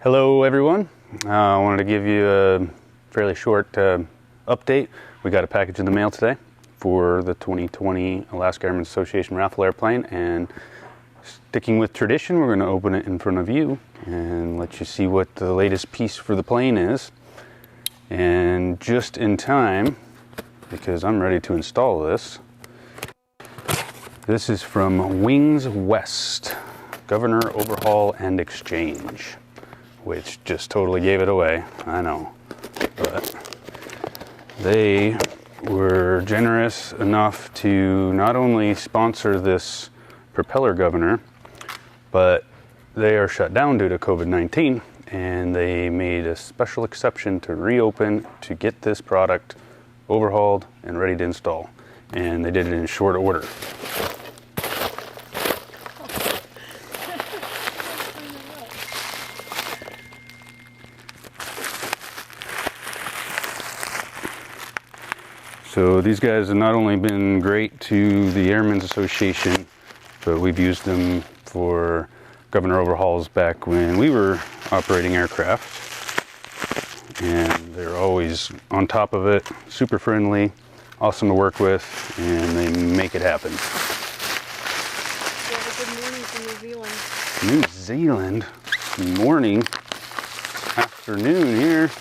Hello everyone. I wanted to give you a fairly short update. We got a package in the mail today for the 2020 Alaska Airmen Association raffle airplane, and sticking with tradition, we're going to open it in front of you and let you see what the latest piece for the plane is. And just in time, because I'm ready to install this, this is from Wings West, Governor Overhaul and Exchange, which just totally gave it away, I know. But they were generous enough to not only sponsor this Propeller Governor, but they are shut down due to COVID-19, and they made a special exception to reopen to get this product overhauled and ready to install. And they did it in short order. So these guys have not only been great to the Airmen's Association, but we've used them for Governor overhauls back when we were operating aircraft. And they're always on top of it, super friendly, awesome to work with, and they make it happen. Yeah, good morning from New Zealand. New Zealand? Morning, afternoon here.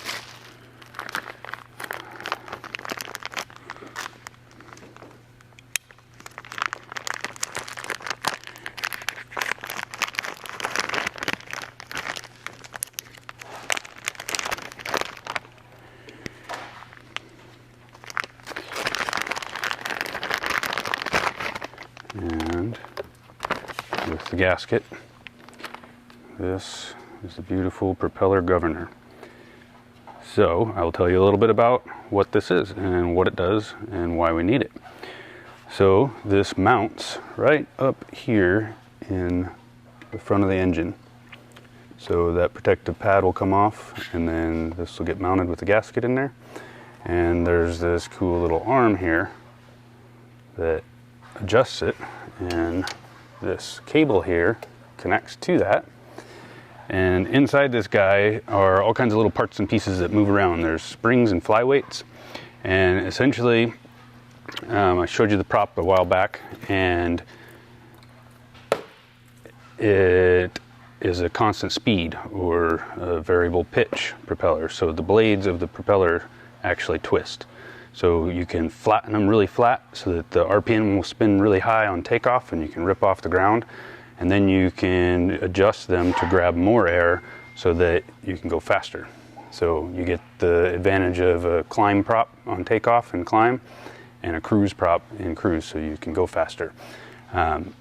And with the gasket, this is the beautiful Propeller Governor. So I will tell you a little bit about what this is and what it does and why we need it. So this mounts right up here in the front of the engine. So that protective pad will come off, and then this will get mounted with the gasket in there. And there's this cool little arm here that adjusts it, and this cable here connects to that. And inside this guy are all kinds of little parts and pieces that move around. There's springs and flyweights, and essentially I showed you the prop a while back, and it is a constant speed or a variable pitch propeller. So the blades of the propeller actually twist. So you can flatten them really flat so that the RPM will spin really high on takeoff and you can rip off the ground. And then you can adjust them to grab more air so that you can go faster. So you get the advantage of a climb prop on takeoff and climb, and a cruise prop in cruise, so you can go faster. And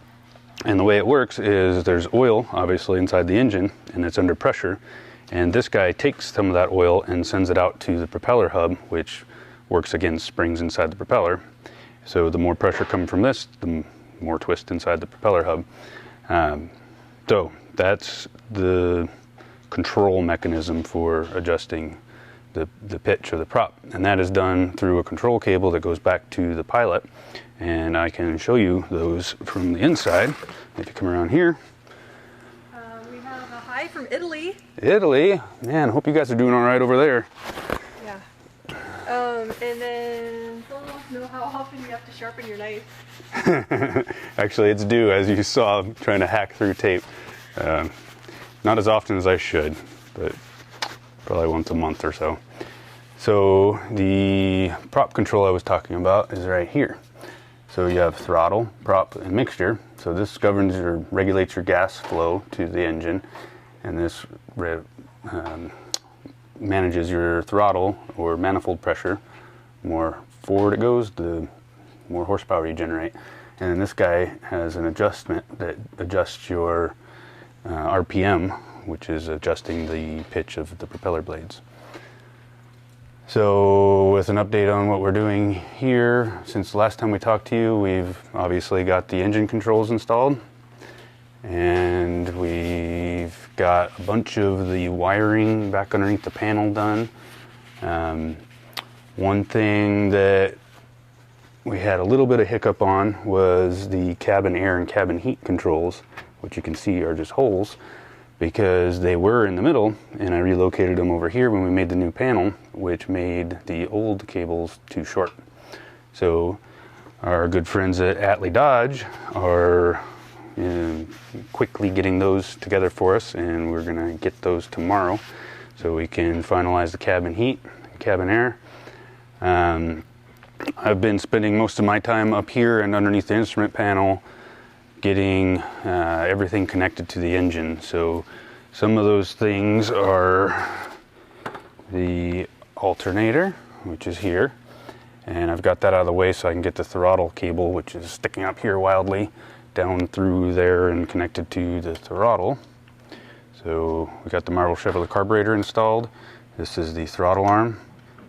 the way it works is there's oil obviously inside the engine, and it's under pressure. And this guy takes some of that oil and sends it out to the propeller hub, which works against springs inside the propeller. So the more pressure coming from this, the more twist inside the propeller hub. So that's the control mechanism for adjusting the pitch of the prop. And that is done through a control cable that goes back to the pilot. And I can show you those from the inside. If you come around here. We have a hi from Italy. Italy? Man, hope you guys are doing all right over there. Yeah. And then let us know how often you have to sharpen your knife. Actually, it's due, as you saw, I'm trying to hack through tape. Not as often as I should, but probably once a month or so. So the prop control I was talking about is right here. So you have throttle, prop, and mixture. So this governs or regulates your gas flow to the engine, and this manages your throttle or manifold pressure. The more forward it goes, the more horsepower you generate. And then this guy has an adjustment that adjusts your RPM, which is adjusting the pitch of the propeller blades. So with an update on what we're doing here, since the last time we talked to you, we've obviously got the engine controls installed, and we've got a bunch of the wiring back underneath the panel done. One thing that we had a little bit of hiccup on was the cabin air and cabin heat controls, which you can see are just holes. because they were in the middle, and I relocated them over here when we made the new panel, which made the old cables too short. So our good friends at Atlee Dodge are quickly getting those together for us, and we're going to get those tomorrow so we can finalize the cabin heat, cabin air. I've been spending most of my time up here and underneath the instrument panel getting everything connected to the engine. So some of those things are the alternator, which is here, and I've got that out of the way so I can get the throttle cable, which is sticking up here wildly, down through there and connected to the throttle. So we got the Marvel Chevrolet carburetor installed. This is the throttle arm,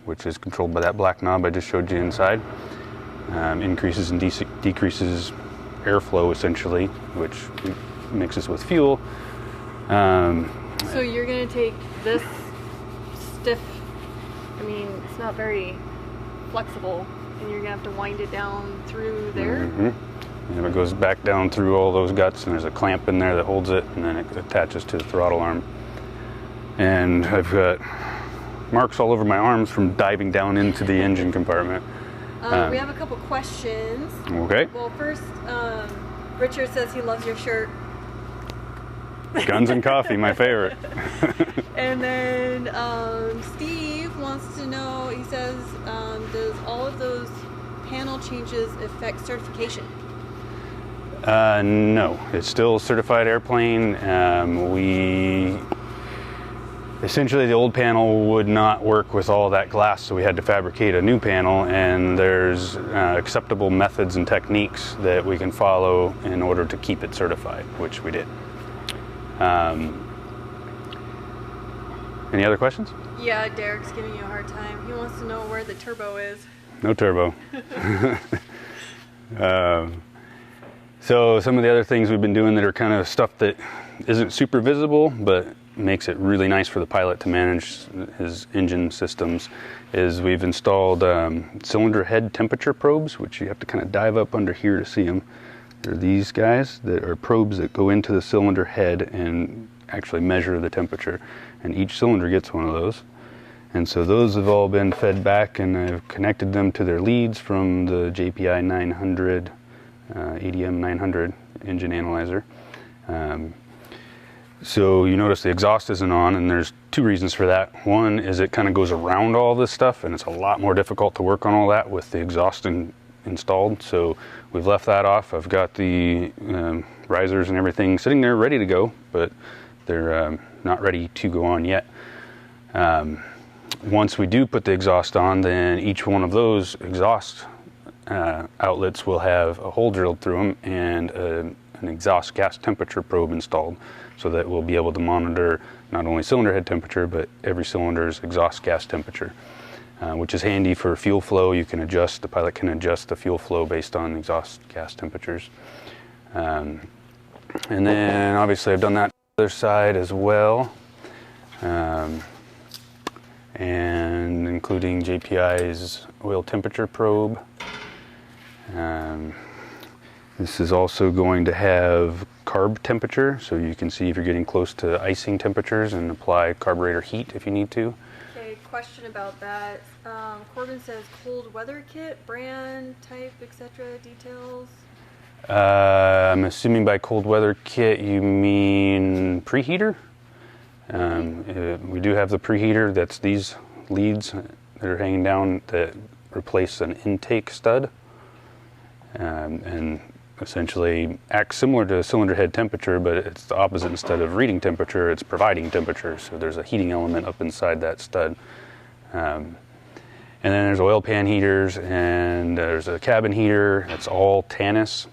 which is controlled by that black knob I just showed you inside. Increases and decreases airflow essentially, which mixes with fuel. So you're going to take this stiff, I mean, it's not very flexible, and you're going to have to wind it down through there? And it goes back down through all those guts, and there's a clamp in there that holds it, and then it attaches to the throttle arm. And I've got marks all over my arms from diving down into the engine compartment. We have a couple questions. Okay. Well, first, Richard says he loves your shirt. Guns and coffee, my favorite. And then Steve wants to know, he says, does all of those panel changes affect certification? No, it's still a certified airplane. Essentially, the old panel would not work with all that glass, so we had to fabricate a new panel, and there's acceptable methods and techniques that we can follow in order to keep it certified, which we did. Any other questions? Yeah, Derek's giving you a hard time. He wants to know where the turbo is. No turbo. So some of the other things we've been doing that are kind of stuff that isn't super visible, but makes it really nice for the pilot to manage his engine systems, is we've installed cylinder head temperature probes, which you have to kind of dive up under here to see them. They're these guys that are probes that go into the cylinder head and actually measure the temperature, and each cylinder gets one of those. And so those have all been fed back, and I've connected them to their leads from the JPI 900 ADM 900 engine analyzer. So you notice the exhaust isn't on, and there's two reasons for that. One is it kind of goes around all this stuff, and it's a lot more difficult to work on all that with the exhaust installed. So we've left that off. I've got the risers and everything sitting there ready to go, but they're not ready to go on yet. Once we do put the exhaust on, then each one of those exhaust outlets will have a hole drilled through them and an exhaust gas temperature probe installed, so that we'll be able to monitor not only cylinder head temperature, but every cylinder's exhaust gas temperature, which is handy for fuel flow. You can adjust, the pilot can adjust the fuel flow based on exhaust gas temperatures. And then obviously I've done that on the other side as well, and including JPI's oil temperature probe. This is also going to have carb temperature, so you can see if you're getting close to icing temperatures and apply carburetor heat if you need to. Okay, question about that. Corbin says cold weather kit, brand, type, etc. Details. I'm assuming by cold weather kit you mean preheater. We do have the preheater. That's these leads that are hanging down that replace an intake stud, and essentially acts similar to cylinder head temperature, but it's the opposite. Instead of reading temperature, it's providing temperature. So there's a heating element up inside that stud. And then there's oil pan heaters, and there's a cabin heater. It's all Tannis,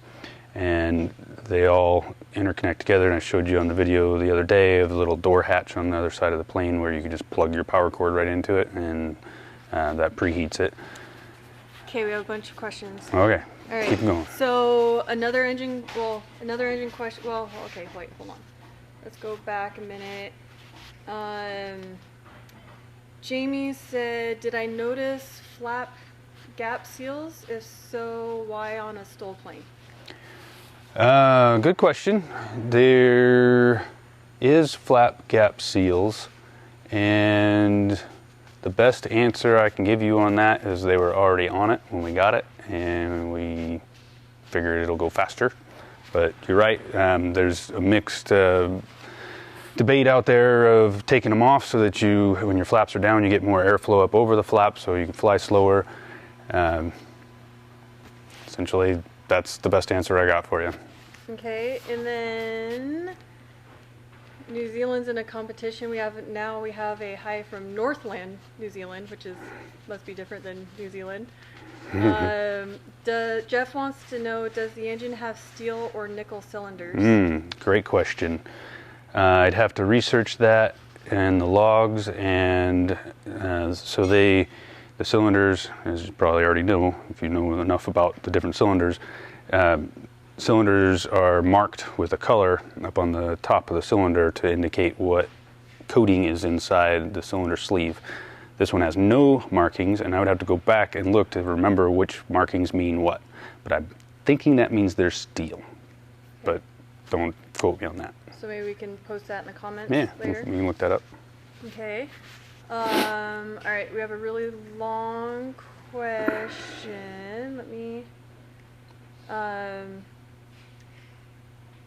and they all interconnect together. And I showed you on the video the other day of the little door hatch on the other side of the plane where you can just plug your power cord right into it, and that preheats it. Okay, we have a bunch of questions. Okay. All right. Keep going. So another engine question. Well, okay, wait, hold on. Let's go back a minute. Jamie said, did I notice flap gap seals? If so, why on a STOL plane? Good question. They're is flap gap seals, and the best answer I can give you on that is they were already on it when we got it, and we figured it'll go faster. But you're right, there's a mixed debate out there of taking them off so that you, when your flaps are down, you get more airflow up over the flaps so you can fly slower. Essentially, that's the best answer I got for you. Okay, and then New Zealand's in a competition. We have a hi from Northland, New Zealand, which must be different than New Zealand. Jeff wants to know, does the engine have steel or nickel cylinders? Great question. I'd have to research that in the logs, and so the cylinders, as you probably already know, if you know enough about the different cylinders, cylinders are marked with a color up on the top of the cylinder to indicate what coating is inside the cylinder sleeve. This one has no markings, and I would have to go back and look to remember which markings mean what. But I'm thinking that means they're steel, but don't quote me on that. So maybe we can post that in the comments We later? can look that up. Okay. All right, we have a really long question. Let me...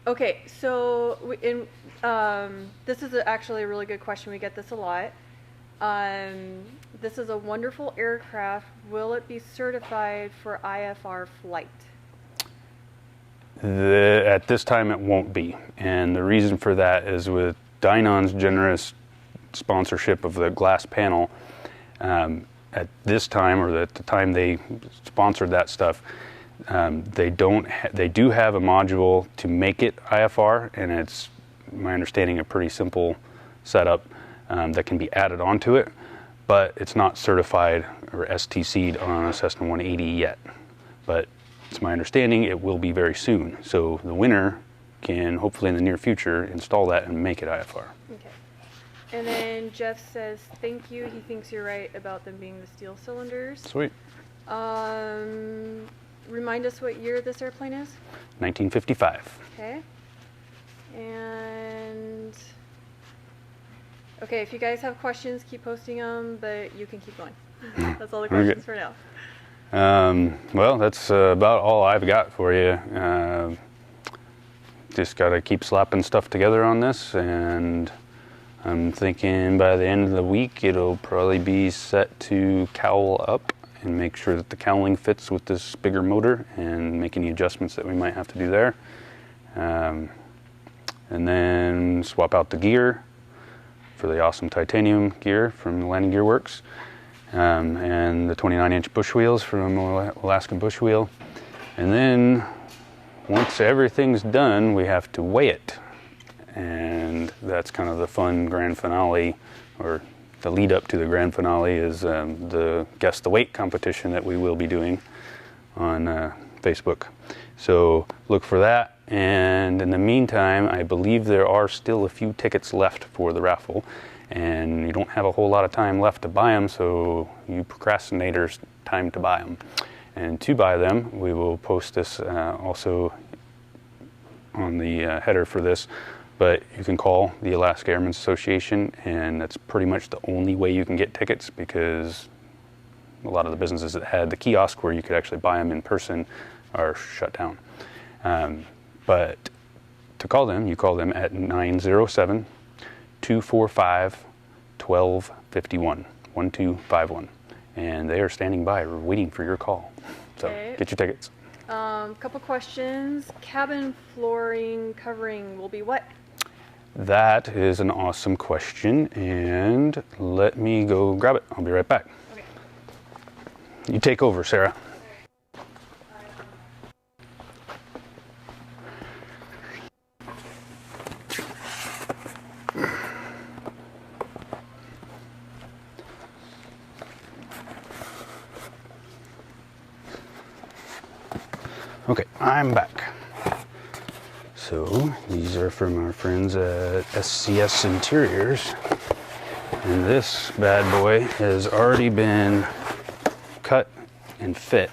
okay, so this is actually a really good question. We get this a lot. This is a wonderful aircraft. Will it be certified for IFR flight? At this time, it won't be. And the reason for that is with Dynon's generous sponsorship of the glass panel, at this time, or at the time they sponsored that stuff, they do have a module to make it IFR, and it's, my understanding, a pretty simple setup that can be added onto it, but it's not certified or STC'd on a Cessna 180 yet. But it's my understanding it will be very soon. So the winner can hopefully in the near future install that and make it IFR. Okay. And then Jeff says, thank you. He thinks you're right about them being the steel cylinders. Sweet. Remind us what year this airplane is? 1955. Okay. And okay, if you guys have questions, keep posting them, but you can keep going. That's all the questions for now. Well, that's about all I've got for you. Just got to keep slapping stuff together on this, and I'm thinking by the end of the week it'll probably be set to cowl up and make sure that the cowling fits with this bigger motor and make any adjustments that we might have to do there. And then swap out the gear for the awesome titanium gear from the Landing Gear Works, and the 29-inch bush wheels from Alaskan Bush Wheel. And then once everything's done, we have to weigh it, and that's kind of the fun grand finale, or the lead up to the grand finale is the Guess the Weight competition that we will be doing on Facebook. So look for that. And in the meantime, I believe there are still a few tickets left for the raffle, and you don't have a whole lot of time left to buy them, so you procrastinators, time to buy them. And to buy them, we will post this also on the header for this, but you can call the Alaska Airmen Association, and that's pretty much the only way you can get tickets, because a lot of the businesses that had the kiosk where you could actually buy them in person are shut down. But to call them, you call them at 907-245-1251, 1251. And they are standing by, waiting for your call. So get your tickets. Couple questions. Cabin flooring covering will be what? That is an awesome question, and let me go grab it. I'll be right back. Okay. You take over, Sarah. Okay, I'm back. So these are from our friends at SCS Interiors, and this bad boy has already been cut and fit,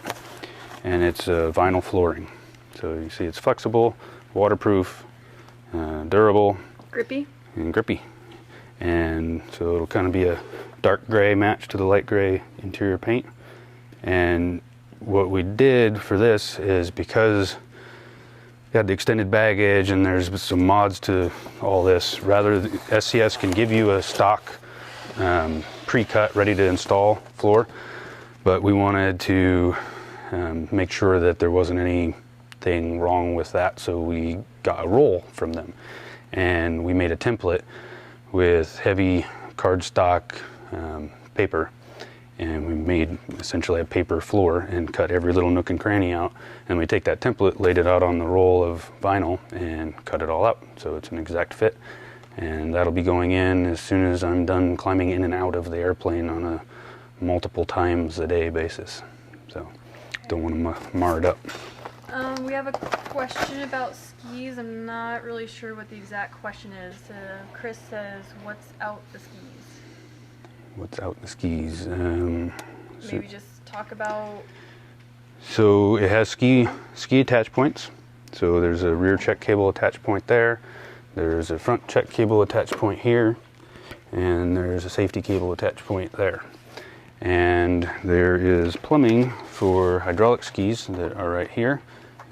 and it's vinyl flooring. So you see it's flexible, waterproof, durable. Grippy? and grippy. And so it'll kind of be a dark gray match to the light gray interior paint. And what we did for this is, because we had the extended bag edge and there's some mods to all this, rather SCS can give you a stock pre-cut, ready to install floor, but we wanted to make sure that there wasn't anything wrong with that, so we got a roll from them. And we made a template with heavy cardstock paper, and we made essentially a paper floor and cut every little nook and cranny out. And we take that template, laid it out on the roll of vinyl, and cut it all out so it's an exact fit. And that'll be going in as soon as I'm done climbing in and out of the airplane on a multiple times a day basis. So don't want to mar it up. We have a question about skis. I'm not really sure what the exact question is. Chris says, what's out the skis? What's out the skis? Maybe just talk about... So it has ski attach points. So there's a rear check cable attach point there. There's a front check cable attach point here. And there's a safety cable attach point there. And there is plumbing for hydraulic skis that are right here.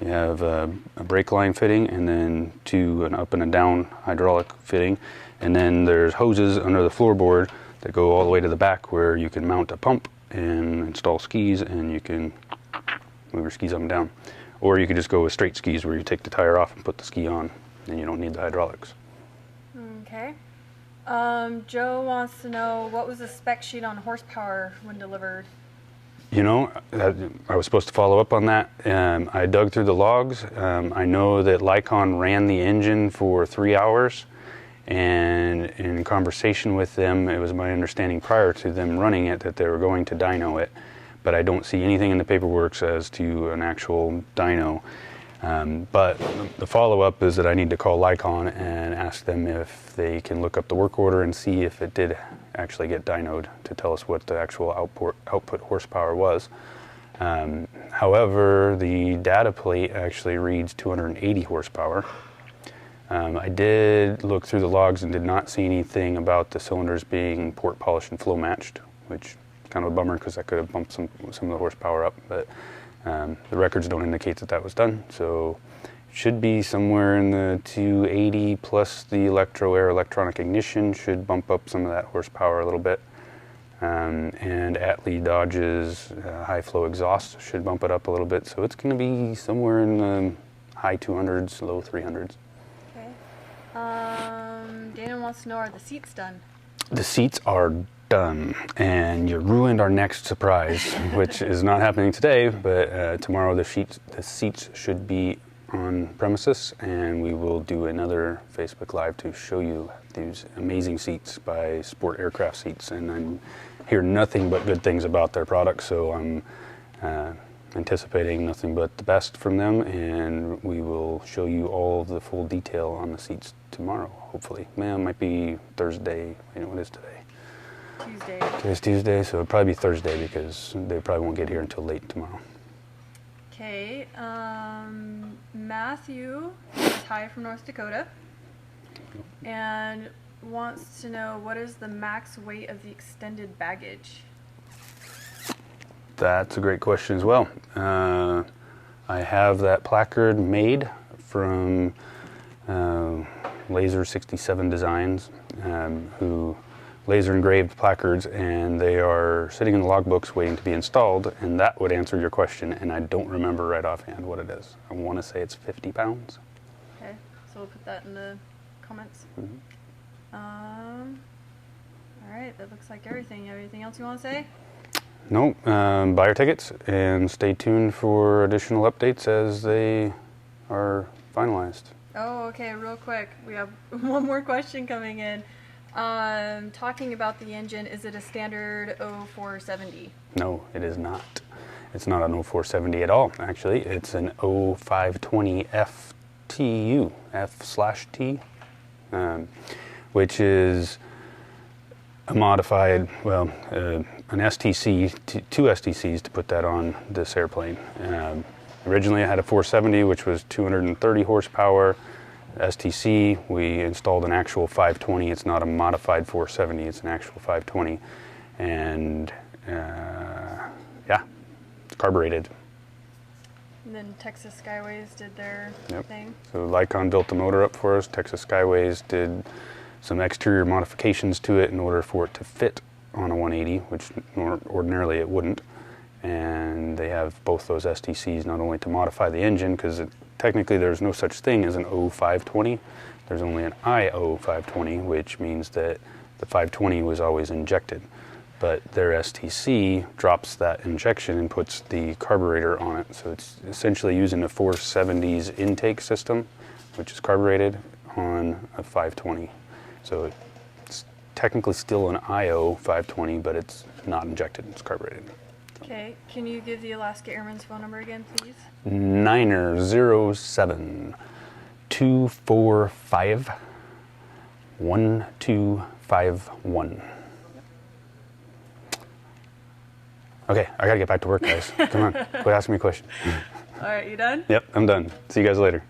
You have a brake line fitting, and then an up and a down hydraulic fitting. And then there's hoses under the floorboard that go all the way to the back, where you can mount a pump and install skis, and you can move your skis up and down. Or you could just go with straight skis, where you take the tire off and put the ski on, and you don't need the hydraulics. Okay. Joe wants to know, what was the spec sheet on horsepower when delivered? You know, I was supposed to follow up on that. I dug through the logs. I know that Lycon ran the engine for 3 hours, and in conversation with them, it was my understanding prior to them running it that they were going to dyno it, but I don't see anything in the paperwork as to an actual dyno. But the follow-up is that I need to call Lycon and ask them if they can look up the work order and see if it did actually get dynoed to tell us what the actual output horsepower was. However, the data plate actually reads 280 horsepower. I did look through the logs and did not see anything about the cylinders being port polished and flow matched, which is kind of a bummer because that could have bumped some of the horsepower up. But the records don't indicate that that was done, so it should be somewhere in the 280 plus the electro-air electronic ignition should bump up some of that horsepower a little bit. And Atlee Dodge's high flow exhaust should bump it up a little bit, so it's going to be somewhere in the high 200s, low 300s. Okay. Dana wants to know, are the seats done? The seats are done, and you ruined our next surprise, which is not happening today, but tomorrow the seats should be on premises, and we will do another Facebook Live to show you these amazing seats by Sport Aircraft Seats, and I hear nothing but good things about their products, so I'm anticipating nothing but the best from them, and we will show you all of the full detail on the seats tomorrow, hopefully. Man, it might be Thursday. You know what it is today? Tuesday. Today's Tuesday, so it'll probably be Thursday because they probably won't get here until late tomorrow. Okay, Matthew is hi from North Dakota and wants to know, what is the max weight of the extended baggage? That's a great question as well. I have that placard made from Laser 67 Designs, who laser engraved placards, and they are sitting in the logbooks waiting to be installed, and that would answer your question, and I don't remember right offhand what it is. I want to say it's 50 pounds. Okay, so we'll put that in the comments. Mm-hmm. All right, that looks like everything. You have anything else you want to say? No, buy your tickets and stay tuned for additional updates as they are finalized. Oh, okay, real quick. We have one more question coming in. Talking about the engine, is it a standard 0470? No, it is not. It's not an 0470 at all, actually. It's an 0520 FTU, F/T, which is a modified, well, an STC, two STCs to put that on this airplane. Originally I had a 470, which was 230 horsepower. STC, we installed an actual 520. It's not a modified 470, it's an actual 520. And yeah, it's carbureted. And then Texas Skyways did their thing. So Lycon built the motor up for us. Texas Skyways did some exterior modifications to it in order for it to fit on a 180, which ordinarily it wouldn't. And they have both those STCs not only to modify the engine, because technically there's no such thing as an O520. There's only an IO520, which means that the 520 was always injected. But their STC drops that injection and puts the carburetor on it. So it's essentially using a 470's intake system, which is carbureted on a 520. So it's technically still an IO 520, but it's not injected, it's carbureted. Okay, can you give the Alaska Airmen's phone number again, please? 907-245-1251. Okay, I gotta get back to work, guys. Come on, quit asking me questions. All right, you done? Yep, I'm done. See you guys later.